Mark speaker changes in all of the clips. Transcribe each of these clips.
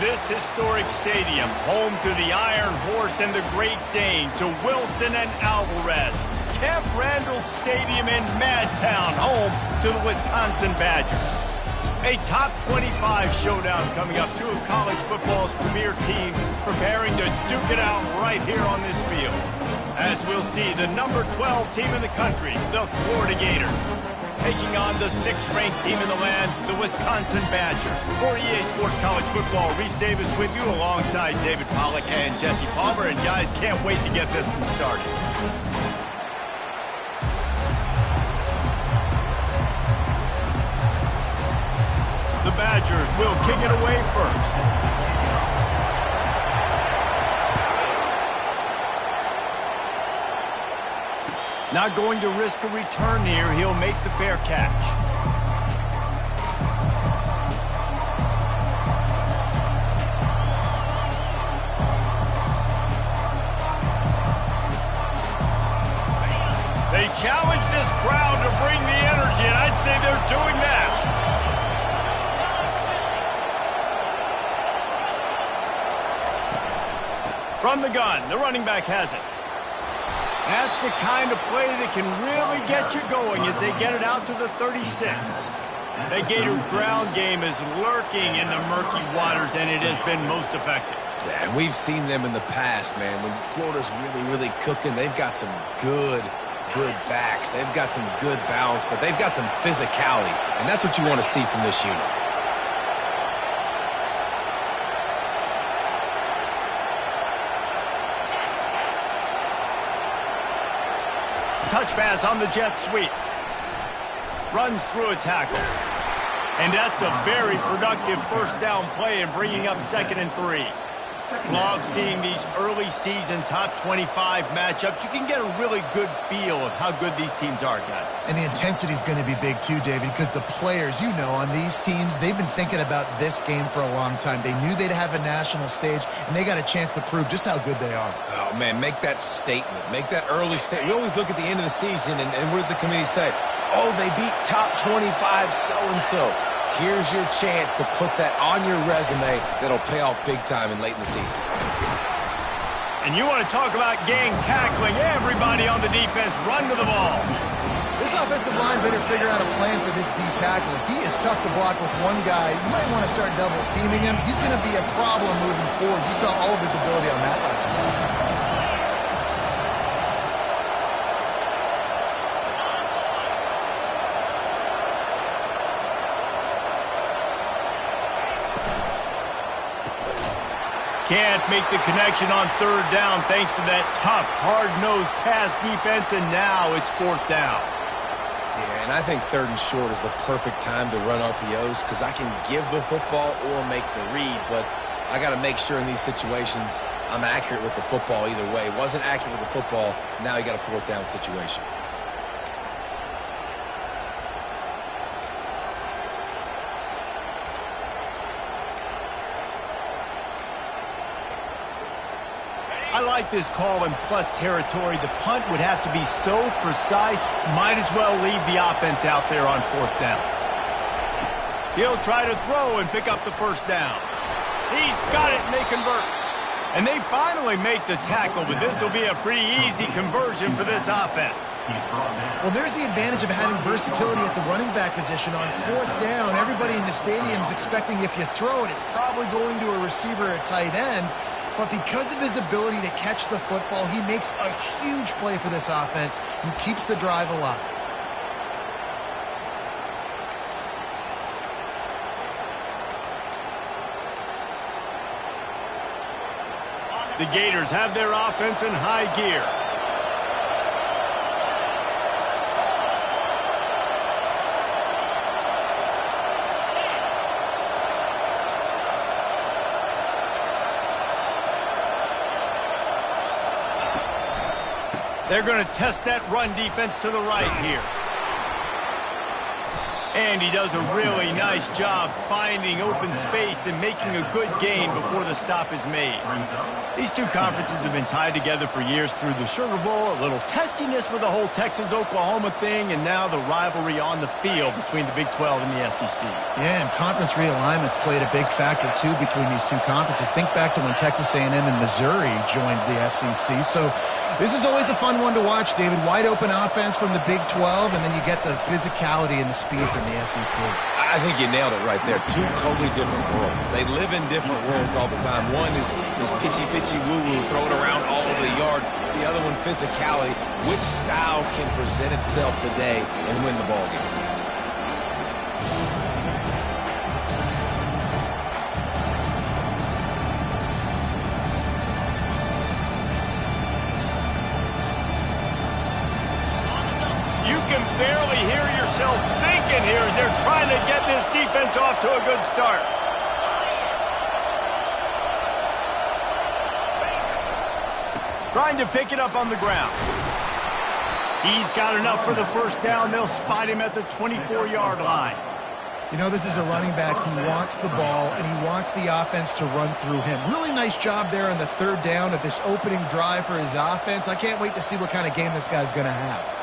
Speaker 1: This historic stadium, home to the Iron Horse and the Great Dane, to Wilson and Alvarez. Camp Randall Stadium in Madtown, home to the Wisconsin Badgers. A top 25 showdown coming up. Two of college football's premier teams preparing to duke it out right here on this field. As we'll see, the number 12 team in the country, the Florida Gators, taking on the 6th-ranked team in the land, the Wisconsin Badgers. For EA Sports College Football, Reese Davis with you alongside David Pollack and Jesse Palmer. And guys, can't wait to get this one started. The Badgers will kick it away first. Not going to risk a return here. He'll make the fair catch. They challenge this crowd to bring the energy, and I'd say they're doing that. From the gun, the running back has it. That's the kind of play that can really get you going as they get it out to the 36. The Gator ground game is lurking in the murky waters, and it has been most effective.
Speaker 2: Yeah, and we've seen them in the past, man. When Florida's really cooking, they've got some good backs. They've got some good balance, but they've got some physicality, and that's what you want to see from this unit.
Speaker 1: Touch pass on the jet sweep. Runs through a tackle. And that's a very productive first down play and bringing up 2nd and 3. Love seeing these early season top 25 matchups. You can get a really good feel of how good these teams are, guys.
Speaker 3: And the intensity is going to be big too, David, because the players, you know, on these teams, they've been thinking about this game for a long time. They knew they'd have a national stage, and they got a chance to prove just how good they are.
Speaker 2: Oh, man, make that statement. Make that early statement. We always look at the end of the season, and what does the committee say? Oh, they beat top 25 so-and-so. Here's your chance to put that on your resume that'll pay off big time and late in the season.
Speaker 1: And you want to talk about gang tackling. Everybody on the defense run to the ball.
Speaker 3: This offensive line better figure out a plan for this D tackle. If he is tough to block with one guy, you might want to start double teaming him. He's going to be a problem moving forward. You saw all of his ability on that last play.
Speaker 1: Can't make the connection on 3rd down thanks to that tough, hard-nosed pass defense, and now it's 4th down.
Speaker 2: Yeah, and I think 3rd and short is the perfect time to run RPOs because I can give the football or make the read, but I got to make sure in these situations I'm accurate with the football either way. Wasn't accurate with the football, now you got a 4th down situation.
Speaker 1: I like this call in plus territory. The punt would have to be so precise, might as well leave the offense out there on 4th down. He'll try to throw and pick up the 1st down. He's got it, and they convert. And they finally make the tackle, but this will be a pretty easy conversion for this offense.
Speaker 3: Well, there's the advantage of having versatility at the running back position. On 4th down, everybody in the stadium is expecting if you throw it, it's probably going to a receiver or tight end. But because of his ability to catch the football, he makes a huge play for this offense and keeps the drive alive.
Speaker 1: The Gators have their offense in high gear. They're going to test that run defense to the right here. And he does a really nice job finding open space and making a good gain before the stop is made. These two conferences have been tied together for years through the Sugar Bowl, a little testiness with the whole Texas-Oklahoma thing, and now the rivalry on the field between the Big 12 and the SEC.
Speaker 3: Yeah, and conference realignments played a big factor, too, between these two conferences. Think back to when Texas A&M and Missouri joined the SEC. So this is always a fun one to watch, David. Wide open offense from the Big 12, and then you get the physicality and the speed from the SEC.
Speaker 2: I think you nailed it right there. Two totally different worlds. They live in different worlds all the time. One is pitchy woo-woo, throw it around all over the yard. The other one, physicality. Which style can present itself today and win the ballgame?
Speaker 1: You can barely hear yourself thinking here as they're trying to get this defense off to a good start. Trying to pick it up on the ground. He's got enough for the first down. They'll spot him at the 24-yard line.
Speaker 3: You know, this is a running back who wants the ball, and he wants the offense to run through him. Really nice job there on the third down of this opening drive for his offense. I can't wait to see what kind of game this guy's going to have.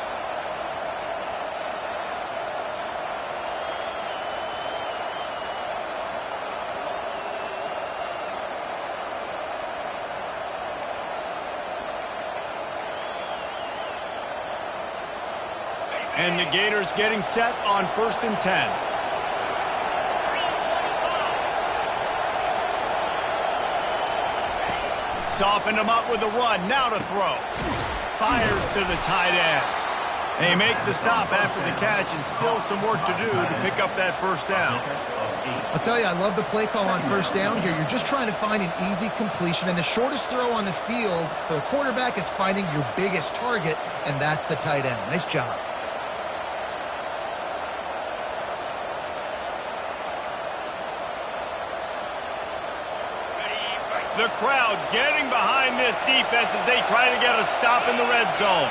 Speaker 1: And the Gators getting set on 1st and 10. Softened him up with a run. Now to throw. Fires to the tight end. They make the stop after the catch, and still some work to do to pick up that first down.
Speaker 3: I'll tell you, I love the play call on first down here. You're just trying to find an easy completion, and the shortest throw on the field for a quarterback is finding your biggest target, and that's the tight end. Nice job.
Speaker 1: The crowd getting behind this defense as they try to get a stop in the red zone.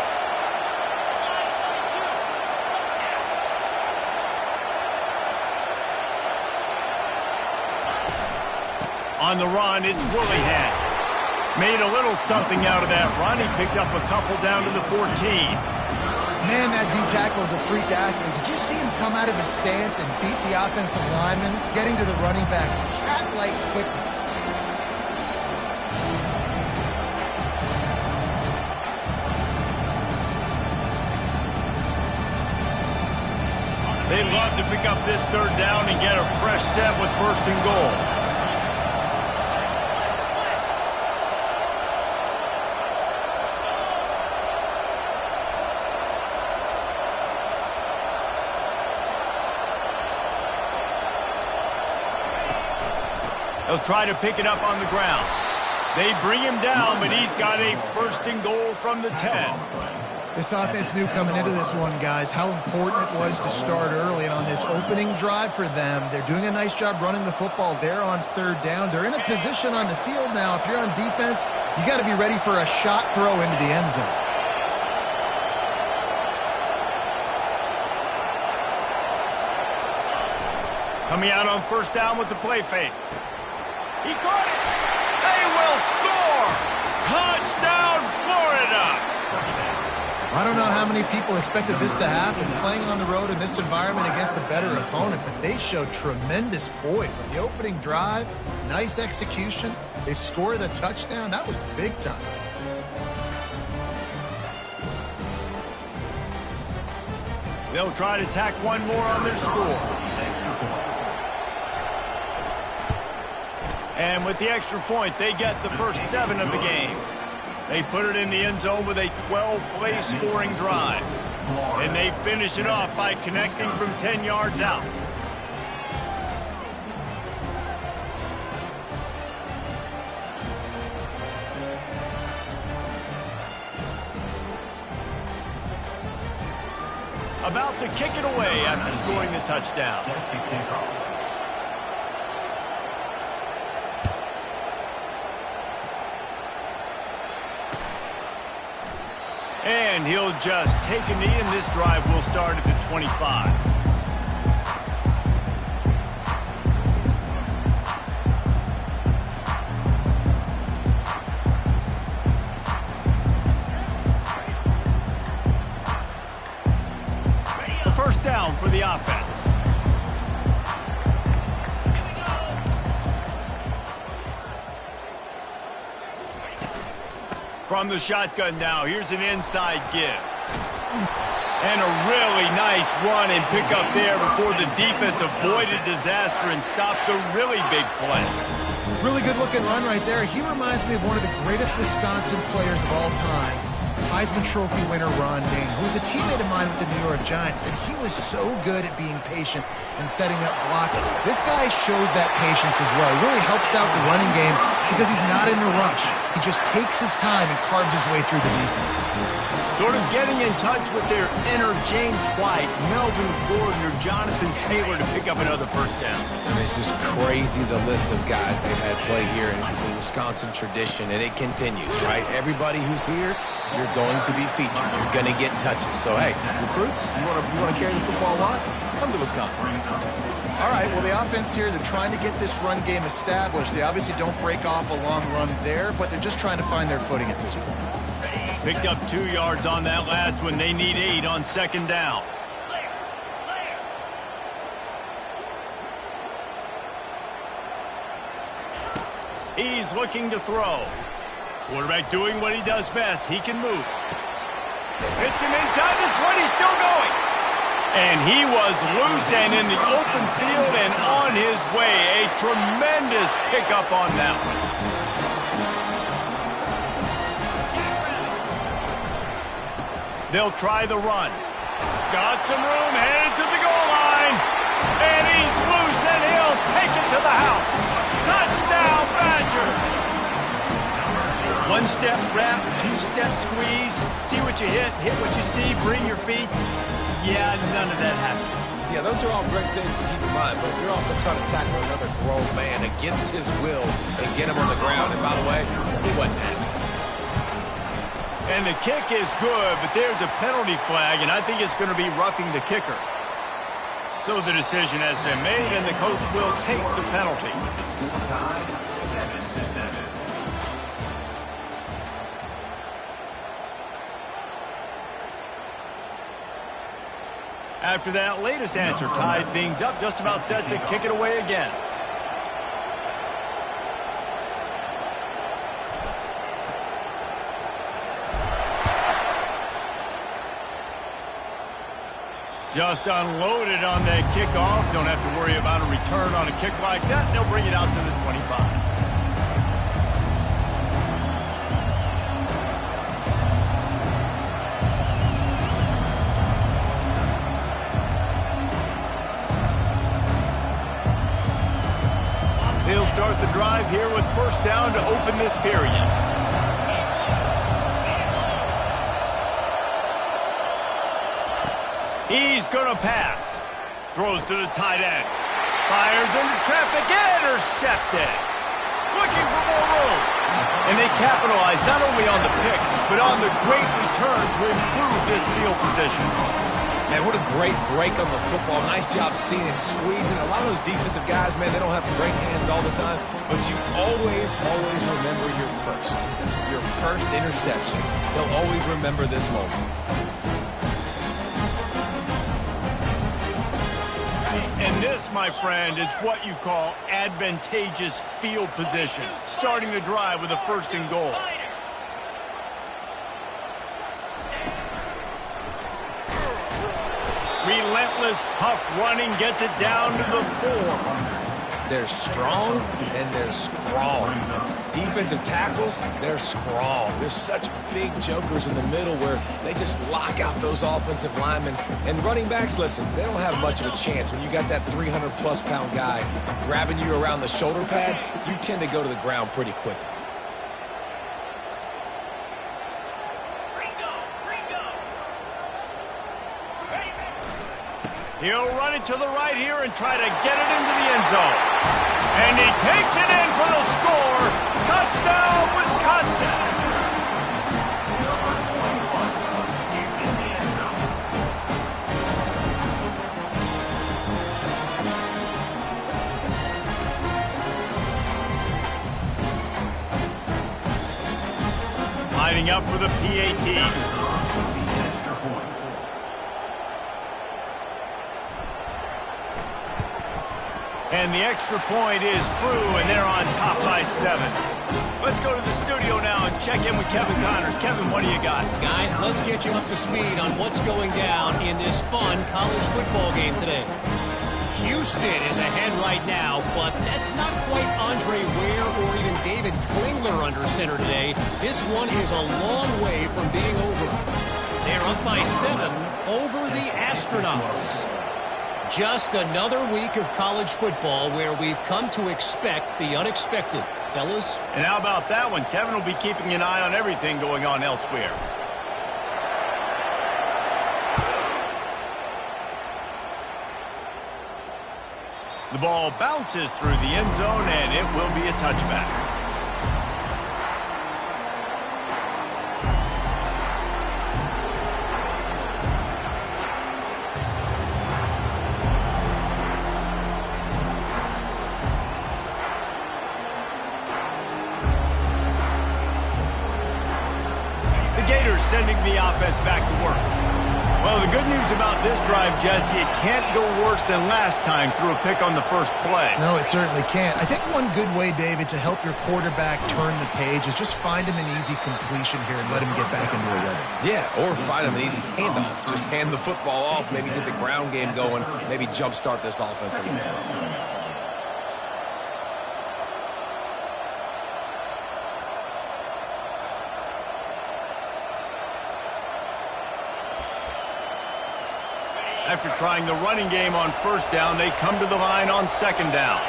Speaker 1: On the run, it's Willingham. Made a little something out of that run. He picked up a couple down to the 14.
Speaker 3: Man, that D-tackle is a freak athlete. Did you see him come out of his stance and beat the offensive lineman, getting to the running back? Cat-like quickness.
Speaker 1: They'd love to pick up this third down and get a fresh set with 1st and goal. They'll try to pick it up on the ground. They bring him down, but he's got a 1st and goal from the 10.
Speaker 3: This offense knew coming into this one, guys, how important it was to start early. And on this opening drive for them, they're doing a nice job running the football there on third down. They're in a position on the field now. If you're on defense, you got to be ready for a shot throw into the end zone.
Speaker 1: Coming out on first down with the play fake. He caught it. They will score. Touchdown, Florida.
Speaker 3: I don't know how many people expected this to happen, playing on the road in this environment against a better opponent, but they showed tremendous poise on the opening drive. Nice execution. They scored a touchdown. That was big time.
Speaker 1: They'll try to tack one more on their score. And with the extra point, they get the first 7 of the game. They put it in the end zone with a 12-play scoring drive. And they finish it off by connecting from 10 yards out. About to kick it away after scoring the touchdown. And he'll just take a knee, and this drive will start at the 25. for the offense. From the shotgun now, here's an inside give. And a really nice run and pick up there before the defense avoided disaster and stopped the really big play.
Speaker 3: Really good looking run right there. He reminds me of one of the greatest Wisconsin players of all time. Heisman Trophy winner Ron Dayne, who was a teammate of mine with the New York Giants, and he was so good at being patient and setting up blocks. This guy shows that patience as well. He really helps out the running game because he's not in a rush. He just takes his time and carves his way through the defense.
Speaker 1: Sort of getting in touch with their inner James White, Melvin Gordon, or Jonathan Taylor to pick up another first down.
Speaker 2: And it's just crazy the list of guys they've had play here in the Wisconsin tradition, and it continues, right? Everybody who's here, you're going to be featured. You're going to get touches. So, hey, recruits, you want to carry the football a lot? Come to Wisconsin.
Speaker 3: All right, well, the offense here, they're trying to get this run game established. They obviously don't break off a long run there, but they're just trying to find their footing at this point.
Speaker 1: Picked up 2 yards on that last one. They need 8 on second down. He's looking to throw. Quarterback doing what he does best. He can move. Hits him inside the 20, still going. And he was loose and in the open field and on his way. A tremendous pickup on that one. They'll try the run. Got some room, headed to the goal line. And he's loose, and he'll take it to the house. Touchdown, Badger. 1-step wrap, 2-step squeeze. See what you hit what you see, bring your feet. Yeah, none of that happened.
Speaker 2: Yeah, those are all great things to keep in mind, but you're also trying to tackle another grown man against his will and get him on the ground. And by the way, he wasn't happy.
Speaker 1: And the kick is good, but there's a penalty flag, and I think it's going to be roughing the kicker. So the decision has been made, and the coach will take the penalty. After that latest answer tied things up, just about set to kick it away again. Just unloaded on that kickoff. Don't have to worry about a return on a kick like that. They'll bring it out to the 25. They'll start the drive here with first down to open this period. He's going to pass. Throws to the tight end. Fires into traffic. Intercepted. Looking for more room. And they capitalize not only on the pick, but on the great return to improve this field position.
Speaker 2: Man, what a great break on the football. Nice job seeing it, squeezing. A lot of those defensive guys, man, they don't have great hands all the time, but you always remember your first interception. They'll always remember this moment.
Speaker 1: And this, my friend, is what you call advantageous field position. Starting the drive with a first and goal. Relentless, tough running gets it down to the 4.
Speaker 2: They're strong and they're strong. Defensive tackles, they're strong. There's such big jokers in the middle where they just lock out those offensive linemen. And running backs, listen, they don't have much of a chance. When you got that 300-plus pound guy grabbing you around the shoulder pad, you tend to go to the ground pretty quickly.
Speaker 1: He'll run it to the right here and try to get it into the end zone. And he takes it in for the score. Touchdown, Wisconsin. Lining up for the PAT. And the extra point is true, and they're on top by 7. Let's go to the studio now and check in with Kevin Connors. Kevin, what do you got?
Speaker 4: Guys, let's get you up to speed on what's going down in this fun college football game today. Houston is ahead right now, but that's not quite Andre Ware or even David Klingler under center today. This one is a long way from being over. They're up by 7 over the Astronauts. Just another week of college football where we've come to expect the unexpected. Fellas?
Speaker 1: And how about that one? Kevin will be keeping an eye on everything going on elsewhere. The ball bounces through the end zone, and it will be a touchback. Sending the offense back to work. Well, the good news about this drive, Jesse, it can't go worse than last time through a pick on the first play.
Speaker 3: No, it certainly can't. I think one good way, David, to help your quarterback turn the page is just find him an easy completion here and let him get back into a rhythm.
Speaker 2: Yeah, or find him an easy handoff. Just hand the football off, maybe get the ground game going, maybe jumpstart this offense a little bit.
Speaker 1: After trying the running game on first down, they come to the line on second down.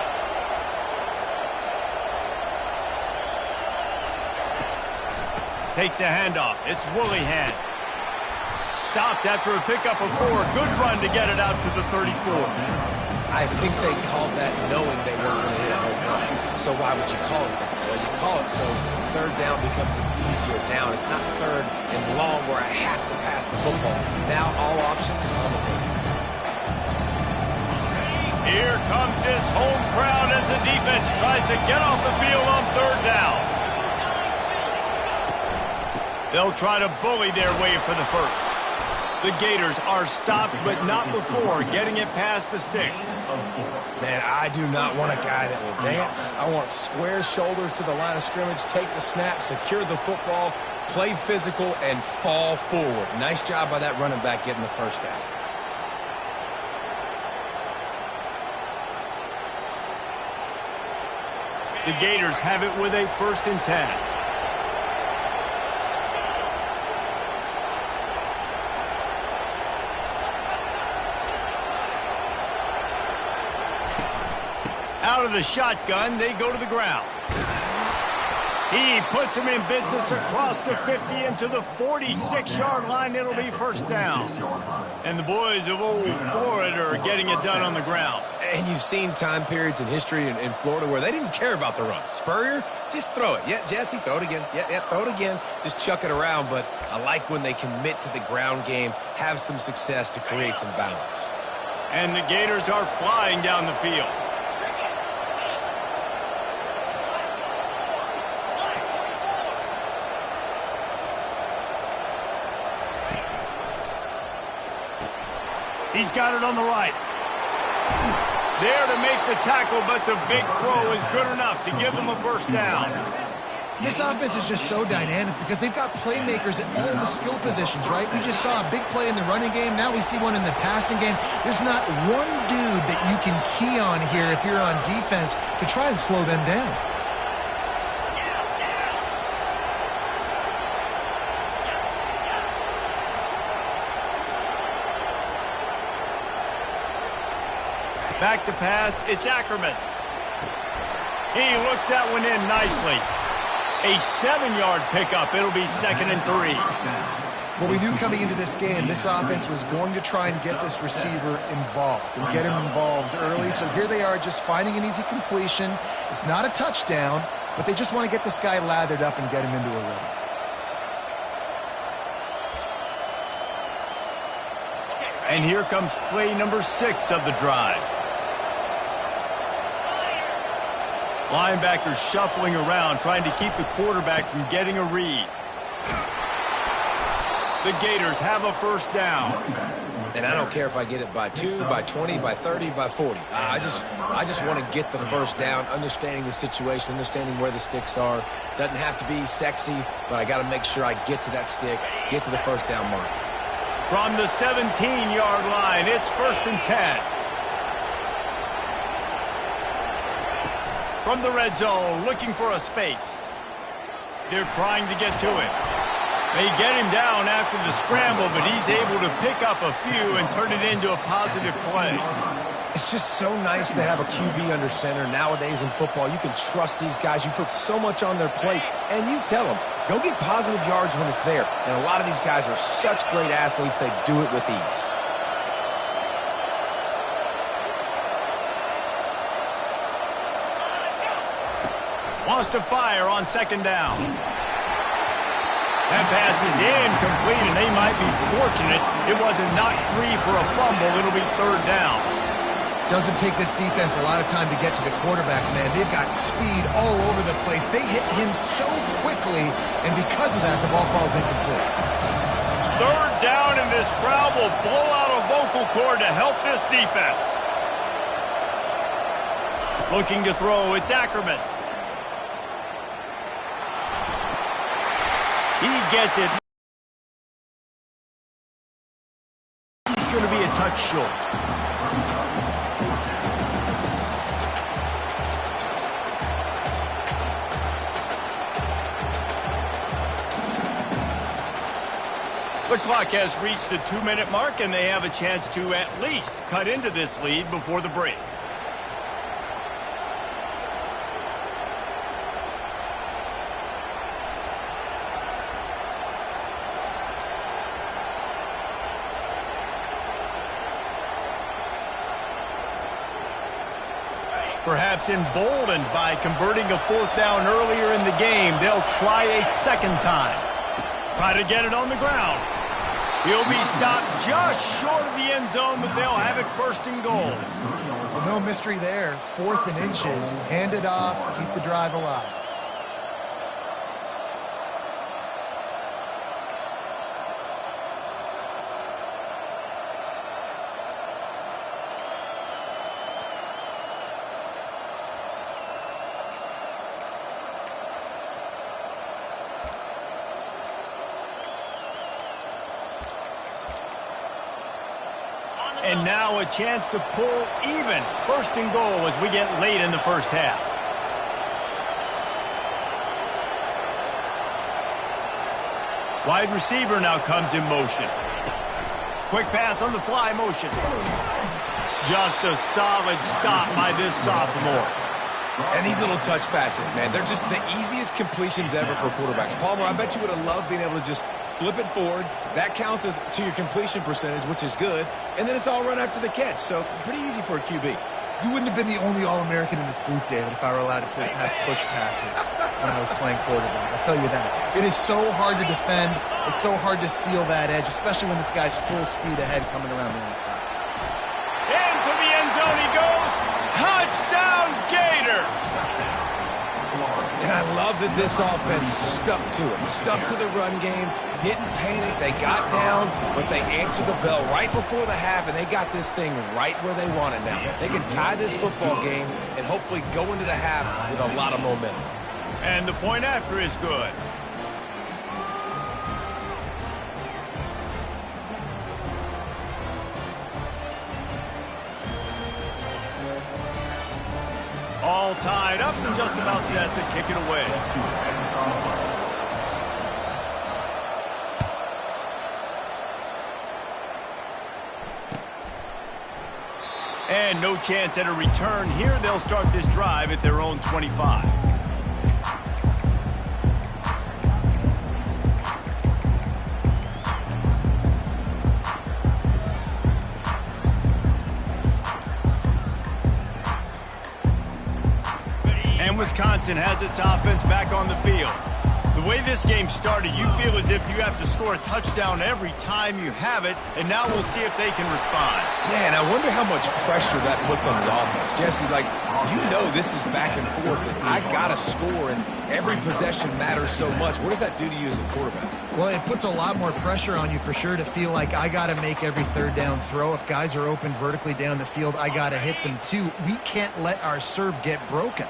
Speaker 1: Takes a handoff. It's Woolihan. Stopped after a pickup of 4. Good run to get it out to the 34.
Speaker 2: I think they called that knowing they weren't going to hit a home run. So why would you call it that? Well, you call it so third down becomes an easier down. It's not third and long where I have to pass the football. Now all options on the table.
Speaker 1: Here comes this home crowd as the defense tries to get off the field on third down. They'll try to bully their way for the first. The Gators are stopped, but not before getting it past the sticks.
Speaker 2: Man, I do not want a guy that will dance. I want square shoulders to the line of scrimmage, take the snap, secure the football, play physical, and fall forward. Nice job by that running back getting the first down.
Speaker 1: The Gators have it with a 1st and 10. Out of the shotgun, they go to the ground. He puts him in business across the 50 into the 46-yard line. It'll be first down. And the boys of Old Florida are getting it done on the ground.
Speaker 2: And you've seen time periods in history in Florida where they didn't care about the run. Spurrier, just throw it. Yeah, Jesse, throw it again. Yeah, throw it again. Just chuck it around. But I like when they commit to the ground game, have some success to create some balance.
Speaker 1: And the Gators are flying down the field. He's got it on the right. There to make the tackle, but the big throw is good enough to give them a first down.
Speaker 3: This offense is just so dynamic because they've got playmakers at all the skill positions, right? We just saw a big play in the running game. Now we see one in the passing game. There's not one dude that you can key on here if you're on defense to try and slow them down.
Speaker 1: Back to pass, it's Ackerman. He looks that one in nicely. A 7-yard pickup. It'll be 2nd and 3.
Speaker 3: Well, we knew coming into this game, this offense was going to try and get this receiver involved and get him involved early. So here they are just finding an easy completion. It's not a touchdown, but they just want to get this guy lathered up and get him into a rhythm.
Speaker 1: And here comes play number 6 of the drive. Linebackers shuffling around, trying to keep the quarterback from getting a read. The Gators have a first down.
Speaker 2: And I don't care if I get it by 2, by 20, by 30, by 40. I just want to get the first down, understanding the situation, understanding where the sticks are. Doesn't have to be sexy, but I got to make sure I get to that stick, get to the first down mark.
Speaker 1: From the 17-yard line, it's 1st and 10. From the red zone, looking for a space. They're trying to get to it. They get him down after the scramble, but he's able to pick up a few and turn it into a positive play.
Speaker 2: It's just so nice to have a QB under center. Nowadays in football, you can trust these guys. You put so much on their plate, and you tell them, go get positive yards when it's there. And a lot of these guys are such great athletes, they do it with ease.
Speaker 1: Wants to fire on 2nd down. That pass is incomplete, and they might be fortunate it wasn't knocked free for a fumble. It'll be 3rd down.
Speaker 3: Doesn't take this defense a lot of time to get to the quarterback, man. They've got speed all over the place. They hit him so quickly, and because of that, the ball falls incomplete.
Speaker 1: 3rd down, and this crowd will blow out a vocal cord to help this defense. Looking to throw, it's Ackerman. He gets it. He's going to be a touch short. The clock has reached the 2-minute mark, and they have a chance to at least cut into this lead before the break. Perhaps emboldened by converting a 4th down earlier in the game, they'll try a 2nd time. Try to get it on the ground. He'll be stopped just short of the end zone, but they'll have it 1st and goal.
Speaker 3: Well, no mystery there. 4th and inches. Hand it off. Keep the drive alive.
Speaker 1: And now a chance to pull even 1st and goal as we get late in the 1st half. Wide receiver now comes in motion. Quick pass on the fly motion. Just a solid stop by this sophomore.
Speaker 2: And these little touch passes, man, they're just the easiest completions ever for quarterbacks. Palmer, I bet you would have loved being able to just flip it forward. That counts as to your completion percentage, which is good. And then it's all run after the catch, so pretty easy for a QB.
Speaker 3: You wouldn't have been the only All-American in this booth, David, if I were allowed to have push passes when I was playing quarterback. I'll tell you that. It is so hard to defend. It's so hard to seal that edge, especially when this guy's full speed ahead coming around the outside.
Speaker 1: Into the end zone he goes. Touchdown, Gators!
Speaker 2: And I love that this offense stuck to it, stuck to the run game, didn't panic. They got down, but they answered the bell right before the half, and they got this thing right where they want it now. They can tie this football game and hopefully go into the half with a lot of momentum.
Speaker 1: And the point after is good. All tied up and just about set to kick it away. And no chance at a return here. They'll start this drive at their own 25. And Wisconsin has its offense back on the field. The way this game started, you feel as if you have to score a touchdown every time you have it, and now we'll see if they can respond.
Speaker 2: Yeah, and I wonder how much pressure that puts on the offense. Jesse, this is back and forth, and I got to score, and every possession matters so much. What does that do to you as a quarterback?
Speaker 3: Well, it puts a lot more pressure on you for sure to feel like I got to make every third down throw. If guys are open vertically down the field, I got to hit them too. We can't let our serve get broken.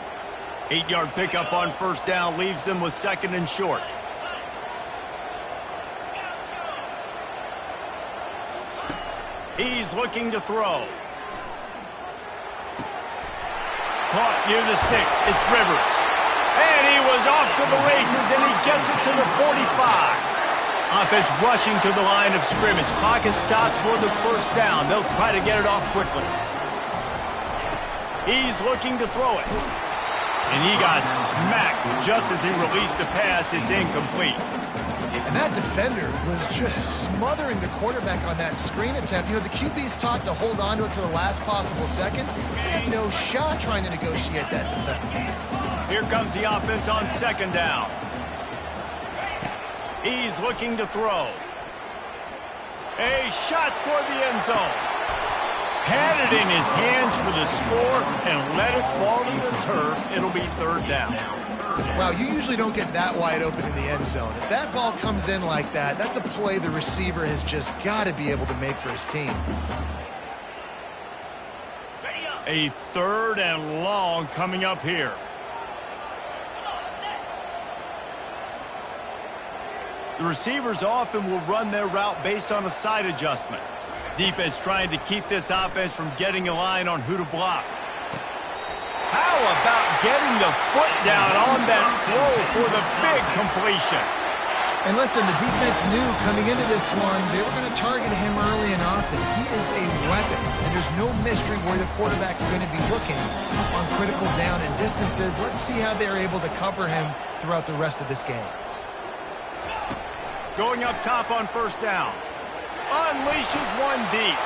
Speaker 1: 8-yard pickup on first down leaves them with 2nd and short. He's looking to throw. Caught near the sticks. It's Rivers. And he was off to the races, and he gets it to the 45. Offense rushing to the line of scrimmage. Clock is stopped for the first down. They'll try to get it off quickly. He's looking to throw it. And he got smacked just as he released the pass. It's incomplete.
Speaker 3: And that defender was just smothering the quarterback on that screen attempt. You know, the QB's taught to hold on to it to the last possible second. He had no shot trying to negotiate that defender.
Speaker 1: Here comes the offense on 2nd down. He's looking to throw. A shot toward the end zone. Had it in his hands for the score and let it fall to the turf. It'll be 3rd down.
Speaker 3: Wow, you usually don't get that wide open in the end zone. If that ball comes in like that, that's a play the receiver has just got to be able to make for his team.
Speaker 1: A 3rd and long coming up here. The receivers often will run their route based on a side adjustment. Defense trying to keep this offense from getting a line on who to block. How about getting the foot down on that throw for the big completion?
Speaker 3: And listen, the defense knew coming into this one, they were going to target him early and often. He is a weapon, and there's no mystery where the quarterback's going to be looking on critical down and distances. Let's see how they're able to cover him throughout the rest of this game.
Speaker 1: Going up top on first down. Unleashes one deep.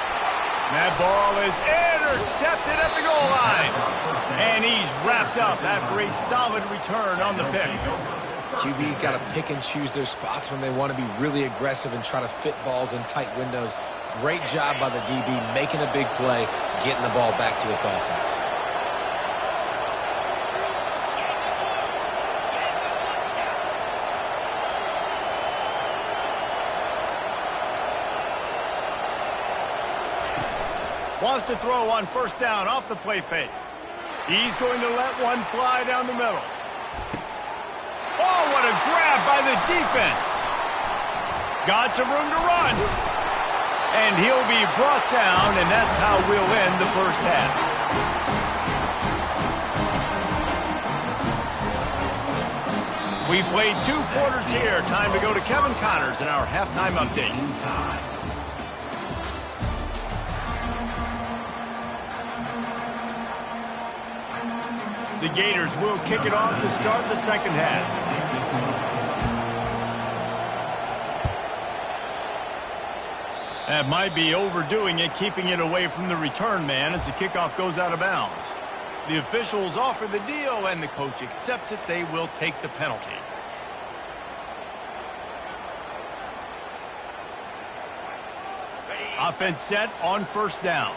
Speaker 1: That ball is intercepted at the goal line. And he's wrapped up after a solid return on the pick.
Speaker 2: QB's got to pick and choose their spots when they want to be really aggressive and try to fit balls in tight windows. Great job by the DB making a big play, getting the ball back to its offense.
Speaker 1: Wants to throw on first down off the play fake. He's going to let one fly down the middle. Oh, what a grab by the defense. Got some room to run. And he'll be brought down, and that's how we'll end the first half. We played 2 quarters here. Time to go to Kevin Connors in our halftime update. The Gators will kick it off to start the second half. That might be overdoing it, keeping it away from the return man as the kickoff goes out of bounds. The officials offer the deal, and the coach accepts it. They will take the penalty. Offense set on first down.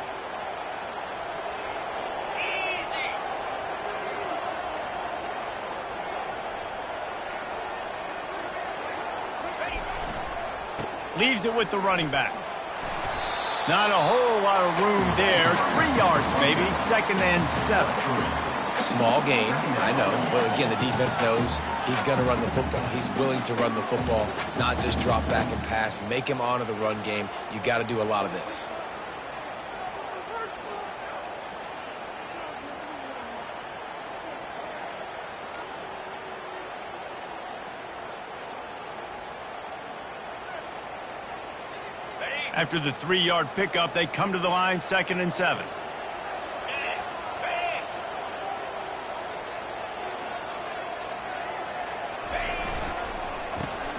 Speaker 1: Leaves it with the running back. Not a whole lot of room there. 3 yards maybe. 2nd and 7.
Speaker 2: Small gain, I know. But again, the defense knows he's going to run the football. He's willing to run the football, not just drop back and pass. Make him honor the run game. You got to do a lot of this.
Speaker 1: After the 3-yard pickup, they come to the line, 2nd and 7.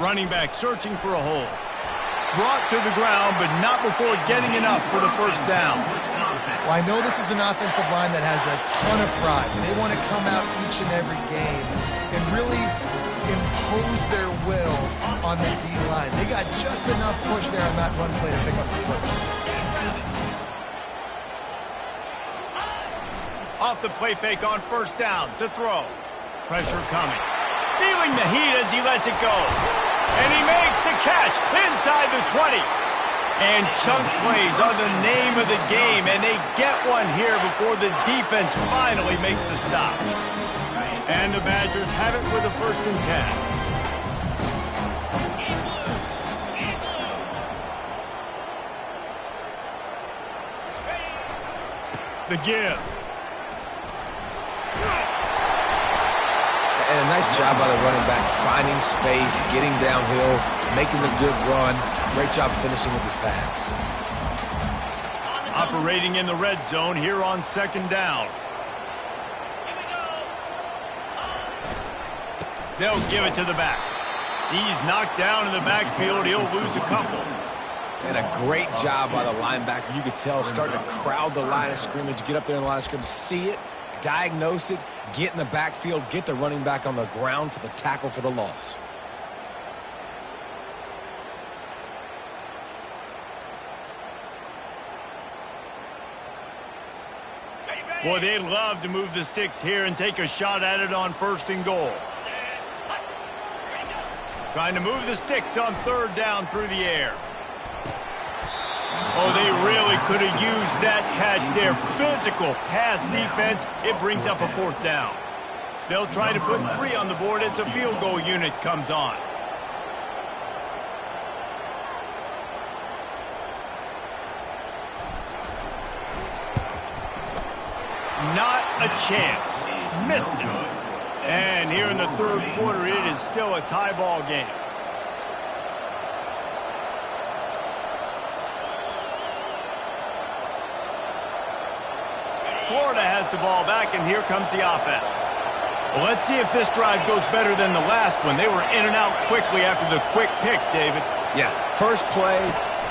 Speaker 1: Running back searching for a hole. Brought to the ground, but not before getting enough for the first down.
Speaker 3: Well, I know this is an offensive line that has a ton of pride. They want to come out each and every game and really impose impose their will on the D-line. They got just enough push there on that run play to pick up the first.
Speaker 1: Off the play fake on first down to throw. Pressure coming. Feeling the heat as he lets it go. And he makes the catch inside the 20. And chunk plays are the name of the game, and they get one here before the defense finally makes the stop. And the Badgers have it with a 1st and 10. The give.
Speaker 2: And a nice job by the running back, finding space, getting downhill, making the good run. Great job finishing with his pads.
Speaker 1: Operating in the red zone here on 2nd down. They'll give it to the back. He's knocked down in the backfield. He'll lose a couple.
Speaker 2: And a great job by the linebacker. You could tell starting to crowd the line of scrimmage, get up there in the line of scrimmage, see it, diagnose it, get in the backfield, get the running back on the ground for the tackle for the loss.
Speaker 1: Boy, they'd love to move the sticks here and take a shot at it on 1st and goal. Trying to move the sticks on 3rd down through the air. Oh, they really could have used that catch there. Physical pass defense. It brings up a 4th down. They'll try to put 3 on the board as the field goal unit comes on. Not a chance. Missed it. And here in the 3rd quarter, it is still a tie ball game. Florida has the ball back, and here comes the offense. Well, let's see if this drive goes better than the last one. They were in and out quickly after the quick pick, David.
Speaker 2: Yeah, first play,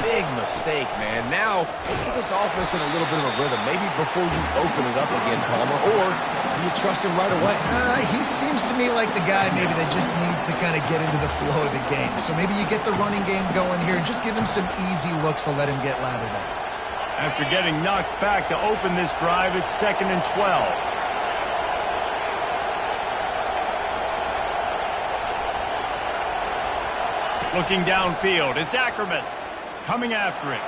Speaker 2: big mistake, man. Now, let's get this offense in a little bit of a rhythm. Maybe before you open it up again, Palmer, or do you trust him right away?
Speaker 3: He seems to me like the guy maybe that just needs to kind of get into the flow of the game. So maybe you get the running game going here and just give him some easy looks to let him get lathered up.
Speaker 1: After getting knocked back to open this drive, it's 2nd and 12. Looking downfield, it's Ackerman coming after it.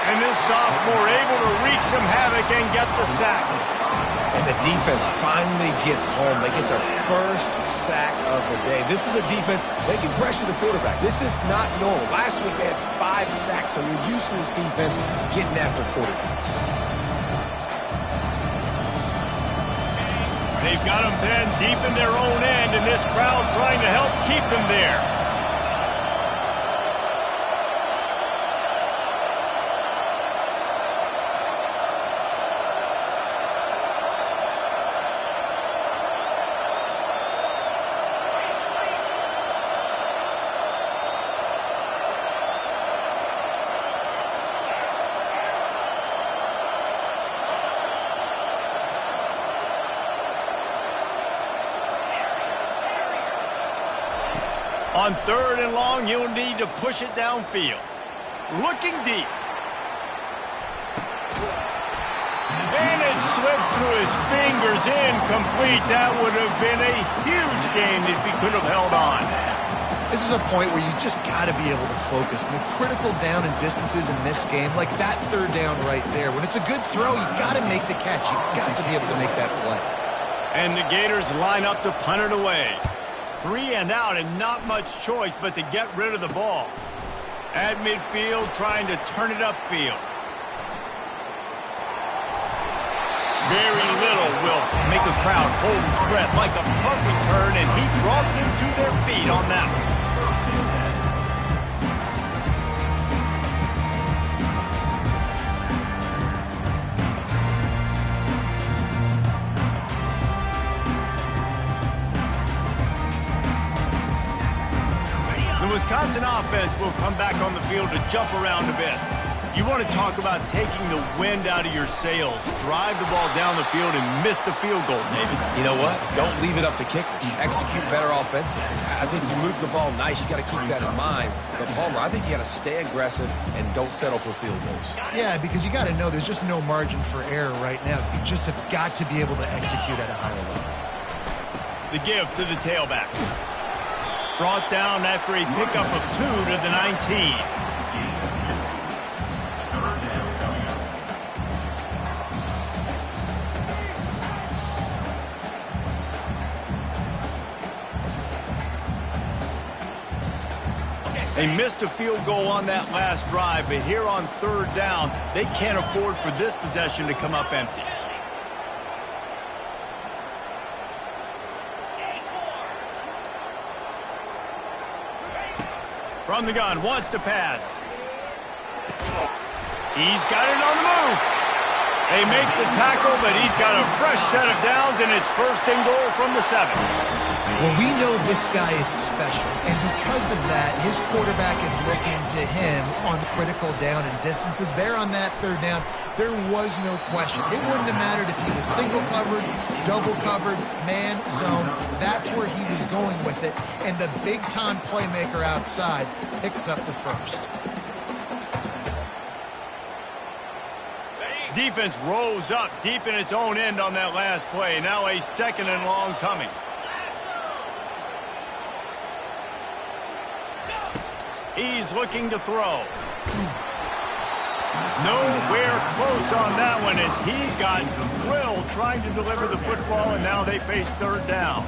Speaker 1: And this sophomore able to wreak some havoc and get the sack.
Speaker 2: And the defense finally gets home. They get their first sack of the day. This is a defense, they can pressure the quarterback. This is not normal. Last week they had 5 sacks, so you're used to this defense getting after quarterbacks.
Speaker 1: They've got them pinned deep in their own end, and this crowd trying to help keep them there. On 3rd and long, you'll need to push it downfield. Looking deep. And it slips through his fingers, incomplete. That would have been a huge game if he could have held on.
Speaker 3: This is a point where you just got to be able to focus. And the critical down and distances in this game, like that 3rd down right there, when it's a good throw, you got to make the catch. You got to be able to make that play.
Speaker 1: And the Gators line up to punt it away. 3 and out, and not much choice but to get rid of the ball. At midfield, trying to turn it upfield. Very little will make a crowd hold its breath like a punt return, and he brought them to their feet on that one. The Wisconsin offense will come back on the field to jump around a bit. You want to talk about taking the wind out of your sails. Drive the ball down the field and miss the field goal, David.
Speaker 2: You know what? Don't leave it up to kickers. Execute better offensively. I think you move the ball nice. You got to keep that in mind. But, Palmer, I think you got to stay aggressive and don't settle for field goals.
Speaker 3: Yeah, because you got to know there's just no margin for error right now. You just have got to be able to execute at a higher level.
Speaker 1: The give to the tailback. Brought down after a pickup of 2 to the 19. They missed a field goal on that last drive, but here on third down, they can't afford for this possession to come up empty. From the gun, wants to pass. He's got it on the move. They make the tackle, but he's got a fresh set of downs, and it's first and goal from the 7.
Speaker 3: Well, we know this guy is special, and because of that, his quarterback is looking to him on critical down and distances. There on that third down, there was no question. It wouldn't have mattered if he was single covered, double covered, man, zone. That's where he was going with it, and the big-time playmaker outside picks up the first.
Speaker 1: Defense rose up deep in its own end on that last play. Now a second and long coming. He's looking to throw. Nowhere close on that one as he got drilled trying to deliver the football, and now they face third down.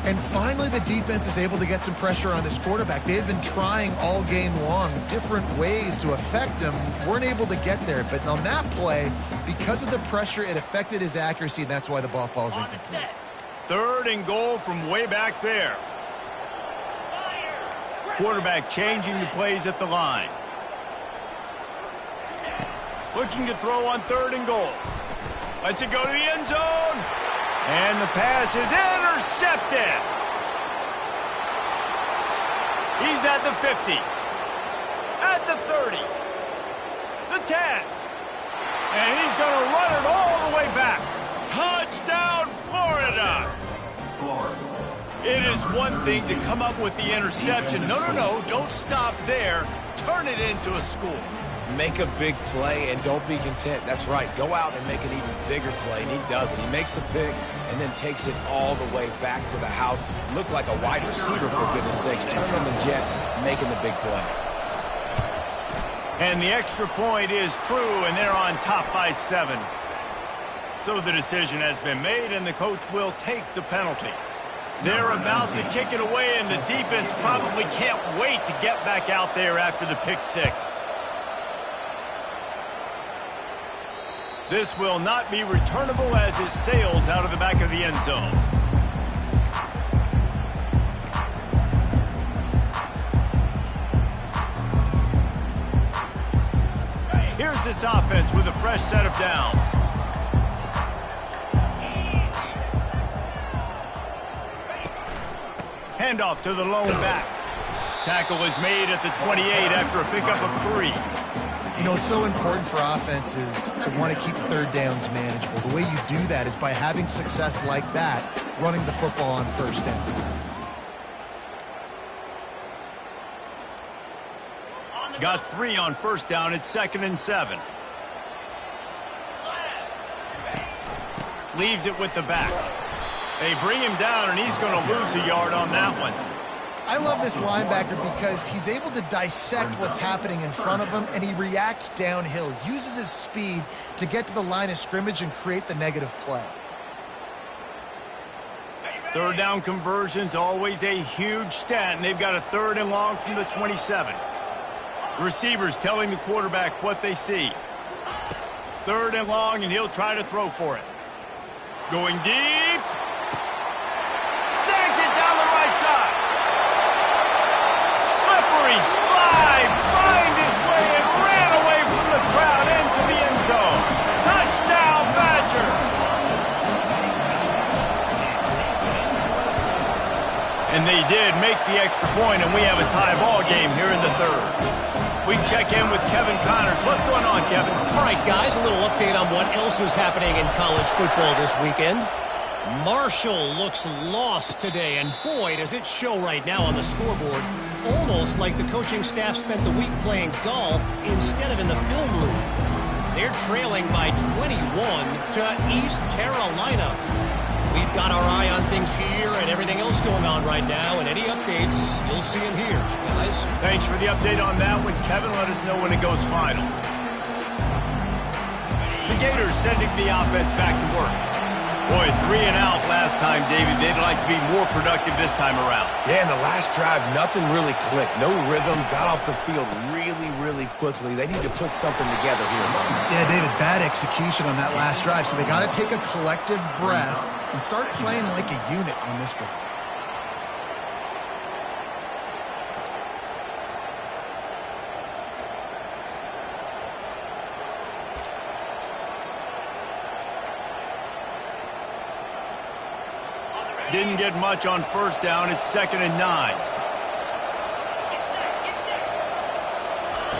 Speaker 3: And finally, the defense is able to get some pressure on this quarterback. They had been trying all game long different ways to affect him. Weren't able to get there. But on that play, because of the pressure, it affected his accuracy, and that's why the ball falls incomplete.
Speaker 1: Third and goal from way back there. Quarterback changing the plays at the line. Looking to throw on third and goal. Lets it go to the end zone. And the pass is intercepted. He's at the 50. At the 30. The 10. And he's going to run it all the way back. Touchdown, Florida. It is one thing to come up with the interception. No, don't stop there. Turn it into a score.
Speaker 2: Make a big play and don't be content. That's right. Go out and make an even bigger play, and he does it. He makes the pick and then takes it all the way back to the house. Looked like a wide receiver, for goodness sakes. Turn on the Jets, making the big play.
Speaker 1: And the extra point is true, and they're on top by 7. So the decision has been made, and the coach will take the penalty. They're about to kick it away, and the defense probably can't wait to get back out there after the pick 6. This will not be returnable as it sails out of the back of the end zone. Here's this offense with a fresh set of downs. Handoff to the lone back. Tackle is made at the 28 after a pickup of 3.
Speaker 3: You know, it's so important for offenses to want to keep third downs manageable. The way you do that is by having success like that, running the football on first down.
Speaker 1: Got 3 on first down. It's 2nd and 7. Leaves it with the back. They bring him down, and he's going to lose a yard on that one.
Speaker 3: I love this linebacker because he's able to dissect what's happening in front of him, and he reacts downhill, uses his speed to get to the line of scrimmage and create the negative play.
Speaker 1: Third down conversion's always a huge stat, and they've got a 3rd and long from the 27. Receivers telling the quarterback what they see. 3rd and long, and he'll try to throw for it. Going deep. Snags it down the right side. Slippery slide, find his way and ran away from the crowd into the end zone. Touchdown, Badger. And they did make the extra point, and we have a tie ball game here in the 3rd. We check in with Kevin Connors. What's going on, Kevin?
Speaker 4: All right, guys, a little update on what else is happening in college football this weekend. Marshall looks lost today, and boy, does it show right now on the scoreboard. Almost like the coaching staff spent the week playing golf instead of in the film room. They're trailing by 21 to East Carolina. We've got our eye on things here and everything else going on right now, and any updates, you'll see them here, guys.
Speaker 1: Thanks for the update on that one, Kevin. Let us know when it goes final. The Gators sending the offense back to work. Boy, 3 and out last time, David. They'd like to be more productive this time around.
Speaker 2: Yeah, in the last drive, nothing really clicked. No rhythm, got off the field really quickly. They need to put something together here, Tom.
Speaker 3: Yeah, David, bad execution on that last drive, so they got to take a collective breath and start playing like a unit on this drive.
Speaker 1: Didn't get much on first down. It's 2nd and 9.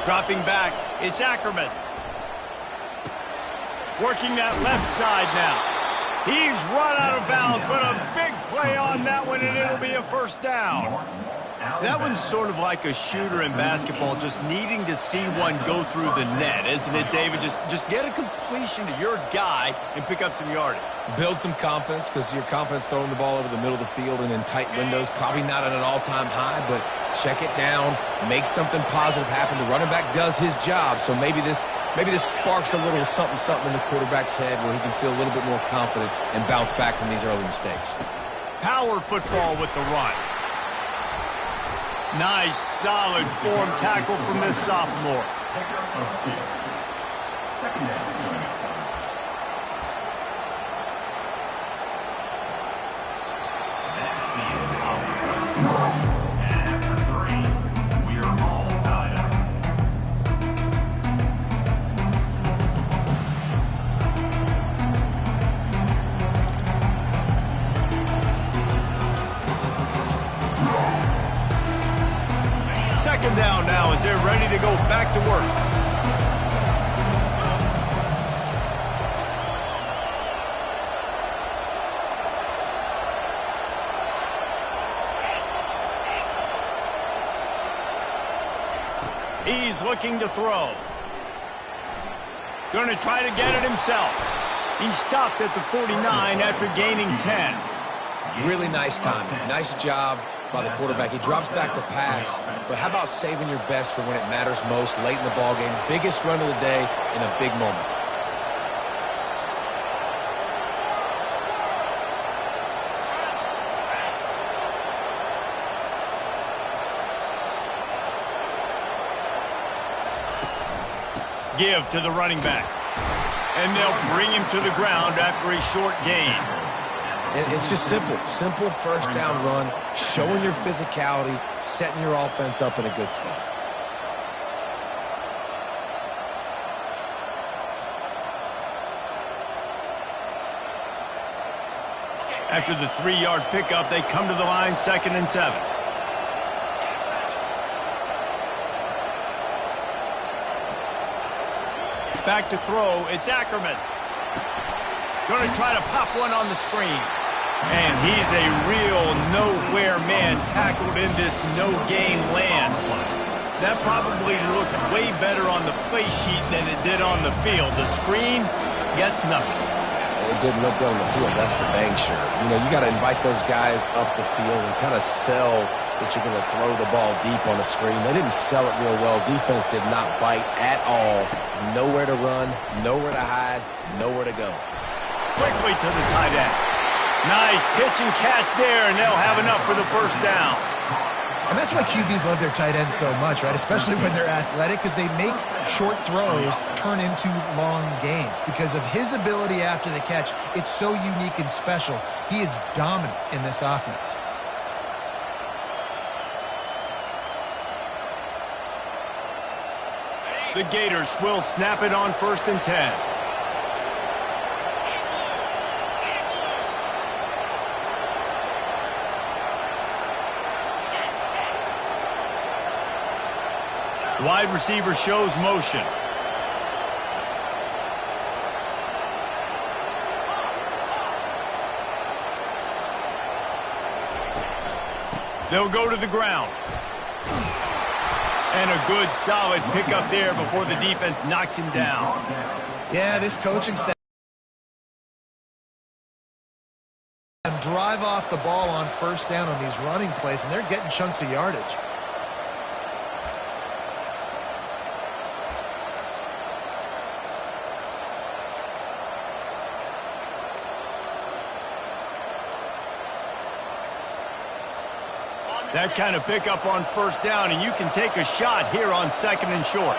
Speaker 1: Dropping back, it's Ackerman. Working that left side now. He's run out of bounds, but a big play on that one, and it'll be a first down. That one's sort of like a shooter in basketball, just needing to see one go through the net, isn't it, David? Just get a completion to your guy and pick up some yardage.
Speaker 2: Build some confidence, because your confidence throwing the ball over the middle of the field and in tight windows, probably not at an all-time high, but check it down, make something positive happen. The running back does his job, so maybe this sparks a little something in the quarterback's head where he can feel a little bit more confident and bounce back from these early mistakes.
Speaker 1: Power football with the run. Nice, solid form tackle from this sophomore. Second down now as they're ready to go back to work. He's looking to throw. Going to try to get it himself. He stopped at the 49 after gaining 10.
Speaker 2: Really nice timing. Nice job by the quarterback. He drops back to pass, but how about saving your best for when it matters most late in the ballgame? Biggest run of the day in a big moment.
Speaker 1: Give to the running back. And they'll bring him to the ground after a short gain.
Speaker 2: And it's just simple. Simple first down run, showing your physicality, setting your offense up in a good spot.
Speaker 1: After the 3-yard pickup, they come to the line, 2nd and 7. Back to throw, it's Ackerman. Going to try to pop one on the screen. And he's a real nowhere man tackled in this no-game land. That probably looked way better on the play sheet than it did on the field. The screen gets nothing.
Speaker 2: It didn't look good on the field, that's for dang sure. You know, you got to invite those guys up the field and kind of sell that you're going to throw the ball deep on the screen. They didn't sell it real well. Defense did not bite at all. Nowhere to run, nowhere to hide, nowhere to go.
Speaker 1: Quickly to the tight end. Nice pitch and catch there, and they'll have enough for the first down.
Speaker 3: And that's why QBs love their tight ends so much, right? Especially when they're athletic, because they make short throws turn into long gains. Because of his ability after the catch, it's so unique and special. He is dominant in this offense.
Speaker 1: The Gators will snap it on 1st and 10. Wide receiver shows motion. They'll go to the ground. And a good, solid pickup there before the defense knocks him down.
Speaker 3: Yeah, this coaching staff drive off the ball on first down on these running plays, and they're getting chunks of yardage.
Speaker 1: That kind of pickup on first down, and you can take a shot here on 2nd and short.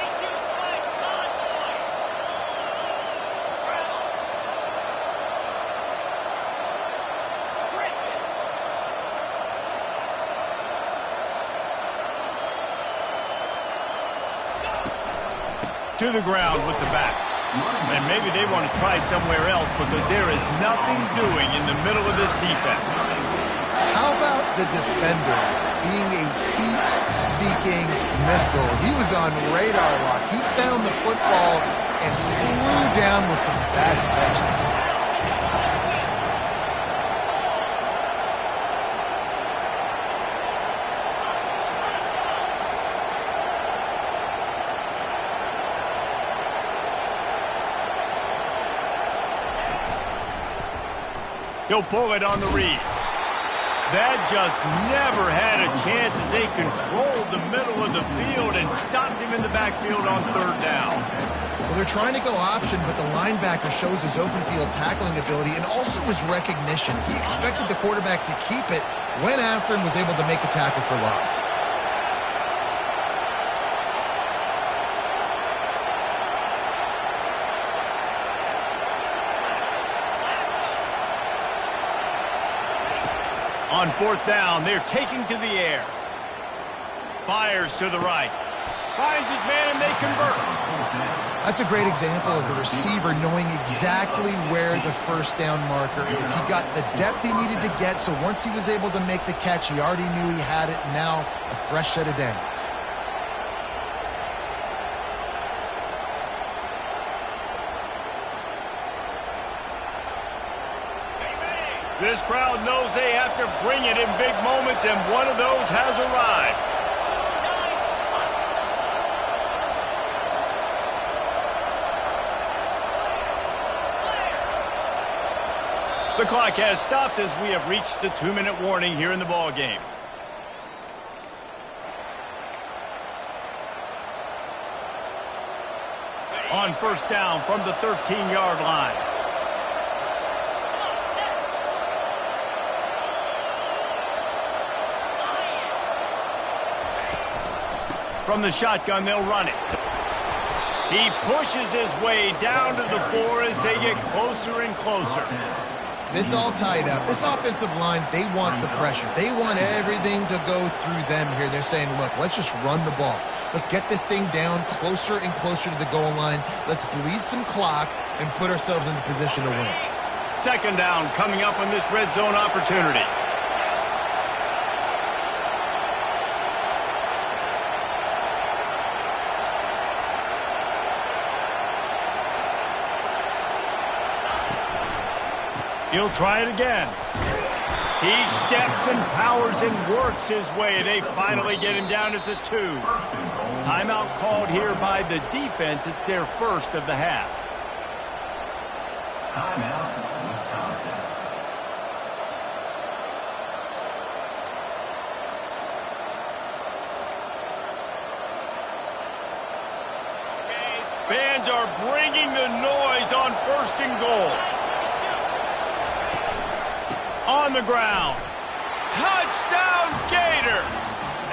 Speaker 1: To the ground with the back. And maybe they want to try somewhere else because there is nothing doing in the middle of this defense.
Speaker 3: How about the defender being a heat-seeking missile? He was on radar lock. He found the football and flew down with some bad intentions.
Speaker 1: He'll pull it on the read. That just never had a chance as they controlled the middle of the field and stopped him in the backfield on 3rd down.
Speaker 3: Well, they're trying to go option, but the linebacker shows his open field tackling ability and also his recognition. He expected the quarterback to keep it, went after and was able to make the tackle for loss.
Speaker 1: On 4th down, they're taking to the air. Fires to the right. Finds his man and they convert.
Speaker 3: That's a great example of the receiver knowing exactly where the first down marker is. He got the depth he needed to get, so once he was able to make the catch, he already knew he had it. Now a fresh set of downs.
Speaker 1: This crowd knows they have to bring it in big moments, and one of those has arrived. The clock has stopped as we have reached the 2-minute warning here in the ball game. On 1st down from the 13-yard line. From the shotgun, they'll run it. He pushes his way down to the 4 as they get closer and closer.
Speaker 3: It's all tied up. This offensive line, they want the pressure. They want everything to go through them here. They're saying, look, let's just run the ball. Let's get this thing down closer and closer to the goal line. Let's bleed some clock and put ourselves into position to win.
Speaker 1: 2nd down coming up on this red zone opportunity. He'll try it again. He steps and powers and works his way. They finally get him down at the 2. Timeout called here by the defense. It's their first of the half.
Speaker 5: Timeout, Wisconsin.
Speaker 1: Fans are bringing the noise on 1st and goal. On the ground. Touchdown Gators!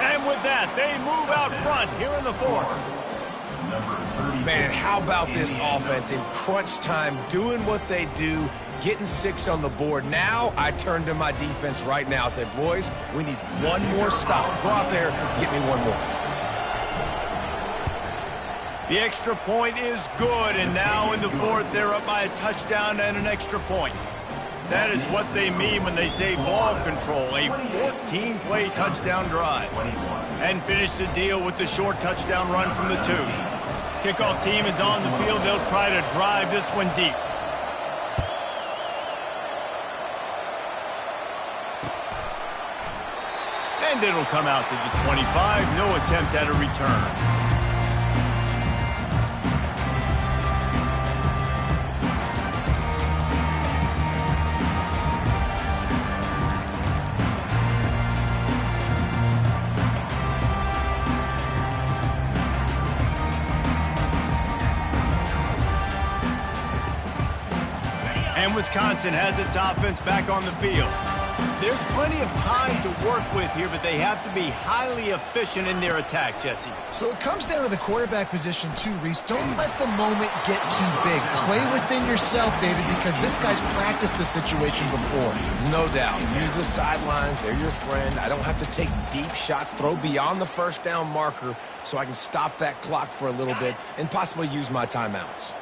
Speaker 1: And with that, they move out front here in the 4th.
Speaker 2: Man, how about this offense in crunch time, doing what they do, getting 6 on the board. Now I turn to my defense right now. I say, boys, we need one more stop. Go out there, get me one more.
Speaker 1: The extra point is good, and now in the 4th, they're up by a touchdown and an extra point. That is what they mean when they say ball control, a 14-play touchdown drive. And finish the deal with the short touchdown run from the 2. Kickoff team is on the field. They'll try to drive this one deep. And it'll come out to the 25. No attempt at a return. And Wisconsin has its offense back on the field. There's plenty of time to work with here, but they have to be highly efficient in their attack, Jesse.
Speaker 3: So it comes down to the quarterback position too, Reese. Don't let the moment get too big. Play within yourself, David, because this guy's practiced the situation before.
Speaker 2: No doubt. Use the sidelines. They're your friend. I don't have to take deep shots, throw beyond the first down marker so I can stop that clock for a little bit and possibly use my timeouts.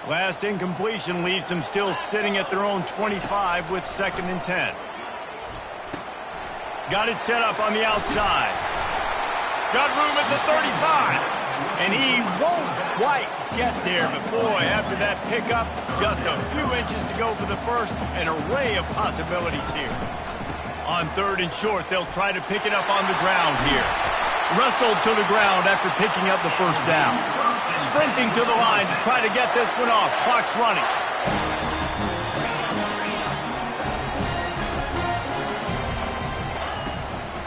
Speaker 1: Last incompletion leaves them still sitting at their own 25 with 2nd and 10. Got it set up on the outside. Got room at the 35. And he won't quite get there. But boy, after that pickup, just a few inches to go for the first. An array of possibilities here. On 3rd and short, they'll try to pick it up on the ground here. Wrestled to the ground after picking up the first down. Sprinting to the line to try to get this one off. Clock's running.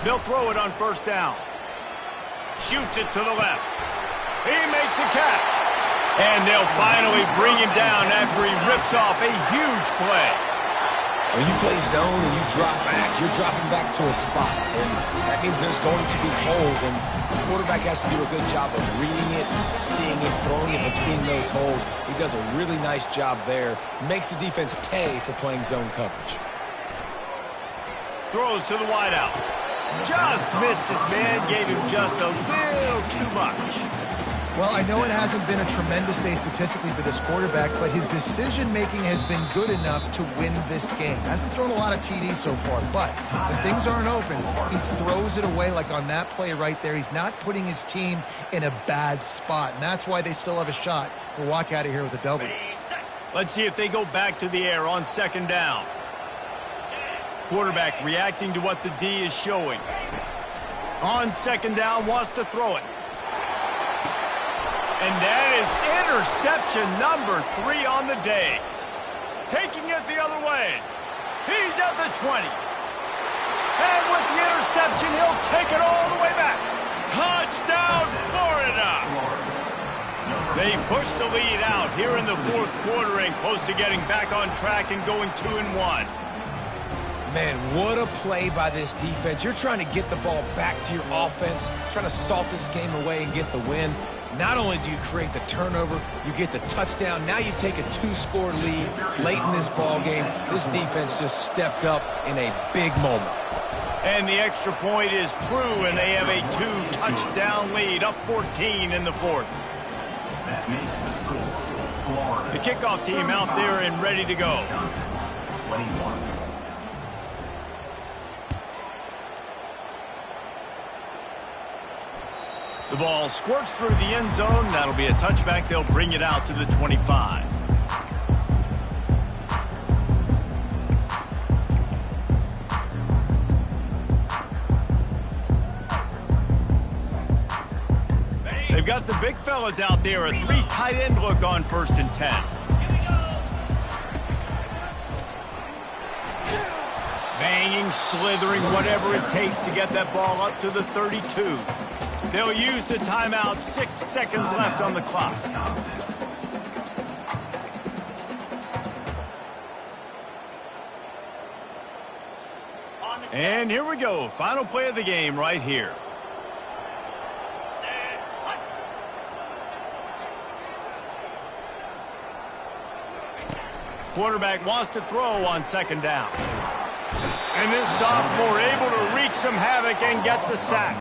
Speaker 1: They'll throw it on 1st down. Shoots it to the left. He makes a catch. And they'll finally bring him down after he rips off a huge play.
Speaker 2: When you play zone and you drop back, you're dropping back to a spot. And that means there's going to be holes. And the quarterback has to do a good job of reading it, seeing it, throwing it between those holes. He does a really nice job there. Makes the defense pay for playing zone coverage.
Speaker 1: Throws to the wideout. Just missed his man, gave him just a little too much.
Speaker 3: Well, I know it hasn't been a tremendous day statistically for this quarterback, but his decision-making has been good enough to win this game. Hasn't thrown a lot of TDs so far, but when things aren't open, he throws it away like on that play right there. He's not putting his team in a bad spot, and that's why they still have a shot to walk out of here with a W.
Speaker 1: Let's see if they go back to the air on 2nd down. Quarterback reacting to what the D is showing. On 2nd down, wants to throw it. And that is interception number 3 on the day. Taking it the other way. He's at the 20. And with the interception, he'll take it all the way back. Touchdown, Florida! They push the lead out here in the 4th quarter and close to getting back on track and going 2-1.
Speaker 2: Man, what a play by this defense. You're trying to get the ball back to your offense, trying to salt this game away and get the win. Not only do you create the turnover, you get the touchdown. Now you take a 2-score lead late in this ball game. This defense just stepped up in a big moment.
Speaker 1: And the extra point is true, and they have a 2-touchdown lead, up 14 in the 4th.
Speaker 5: That makes the score Florida.
Speaker 1: The kickoff team out there and ready to go.
Speaker 5: 21.
Speaker 1: The ball squirts through the end zone. That'll be a touchback. They'll bring it out to the 25. They've got the big fellas out there. A 3 tight end look on 1st and 10. Banging, slithering, whatever it takes to get that ball up to the 32. They'll use the timeout. 6 seconds left on the clock. And here we go. Final play of the game right here. Quarterback wants to throw on 2nd down. And this sophomore able to wreak some havoc and get the sack.